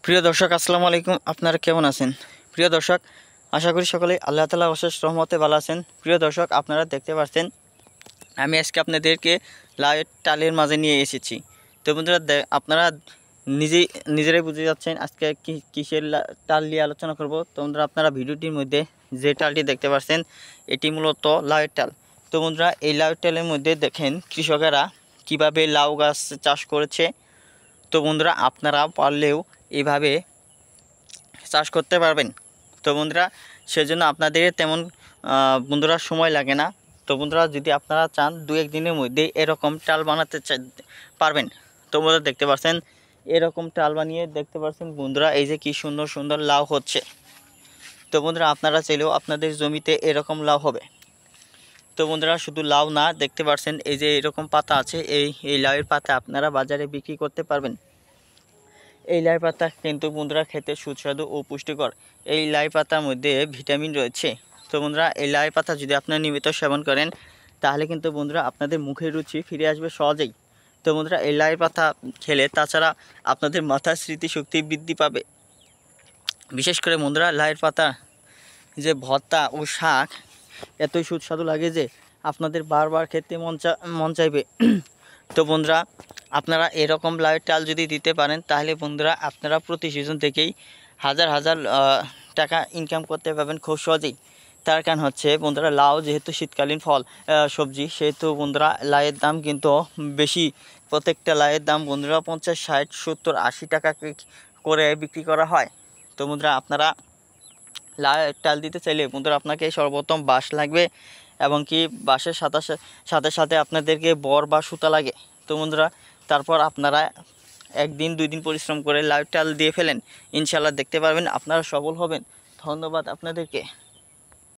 প্রিয় দর্শক, আসসালামু আলাইকুম। আপনারা কেমন আছেন? প্রিয় দর্শক, আশা করি সকলেই আল্লাহ তাআলা অশেষ রহমতে ভালো আছেন। প্রিয় দর্শক, আপনারা দেখতে পাচ্ছেন আমি আজকে আপনাদেরকে লাউয়ের টালের মাঝে নিয়ে এসেছি। তো বন্ধুরা, আপনারা নিজেরাই বুঝে যাচ্ছেন আজকে কিসের টাল নিয়ে আলোচনা করব। তো বন্ধুরা, আপনারা ভিডিওটির মধ্যে যে টালটি দেখতে পাচ্ছেন এটি মূলত লাউয়ের টাল। তো বন্ধুরা, এই লাউয়ের টালের মধ্যে দেখেন কৃষকেরা কিভাবে লাউ গাছ চাষ করেছে। তো বন্ধুরা, আপনারা পারলেও এইভাবে চাষ করতে পারবেন। তো বন্ধুরা, সেজন্য আপনাদের তেমন বন্ধুরা সময় লাগে না। তো বন্ধুরা, যদি আপনারা চান 2-1 দিনের মধ্যে এরকম টাল বানাতে পারবেন। তো বন্ধুরা, দেখতে পাচ্ছেন এরকম টাল বানিয়ে দেখতে পাচ্ছেন বন্ধুরা, এই যে কি সুন্দর সুন্দর লাউ হচ্ছে। তো বন্ধুরা, আপনারা চাইলেও আপনাদের জমিতে এরকম লাউ হবে। তো বন্ধুরা, শুধু লাউ না, দেখতে পাচ্ছেন এই যে এরকম পাতা আছে, এই লাউয়ের পাতা আপনারা বাজারে বিক্রি করতে পারবেন। এই লাই পাতা কিন্তু বন্ধুরা খেতে সুস্বাদু ও পুষ্টিকর। এই লাই পাতার মধ্যে ভিটামিন রয়েছে। তো বন্ধুরা, এই লাই পাতা যদি আপনারা নিয়মিত সেবন করেন তাহলে কিন্তু বন্ধুরা আপনাদের মুখের রুচি ফিরে আসবে সহজেই। তো বন্ধুরা, এই লাই পাতা খেলে তাছাড়া আপনাদের মাথার স্মৃতিশক্তি বৃদ্ধি পাবে। বিশেষ করে বন্ধুরা, লাইয়ের পাতা যে ভর্তা ও শাক এতই সুস্বাদু লাগে যে আপনাদের বারবার খেতে মন চাইবে। তো বন্ধুরা, আপনারা এরকম লাউয়ের টাল যদি দিতে পারেন তাহলে বন্ধুরা আপনারা প্রতি সিজন থেকেই হাজার হাজার টাকা ইনকাম করতে পারবেন খুব সহজেই। তার কারণ হচ্ছে বন্ধুরা, লাউ যেহেতু শীতকালীন ফল সবজি, সেহেতু বন্ধুরা লাউয়ের দাম কিন্তু বেশি। প্রত্যেকটা লাউয়ের দাম বন্ধুরা 50, 60, 70, 80 টাকা করে বিক্রি করা হয়। তো বন্ধুরা, আপনারা লাউয়ের টাল দিতে চাইলে বন্ধুরা আপনাকে সর্বপ্রথম বাঁশ লাগবে, এবং কি বাঁশের সাথে সাথে আপনাদেরকে বর বা সুতা লাগে। তো বন্ধুরা, তারপর আপনারা 1-2 দিন পরিশ্রম করে লাউয়ের টাল দিয়ে ফেলেন, ইনশাআল্লাহ দেখতে পারবেন আপনারা সফল হবেন। ধন্যবাদ আপনাদেরকে।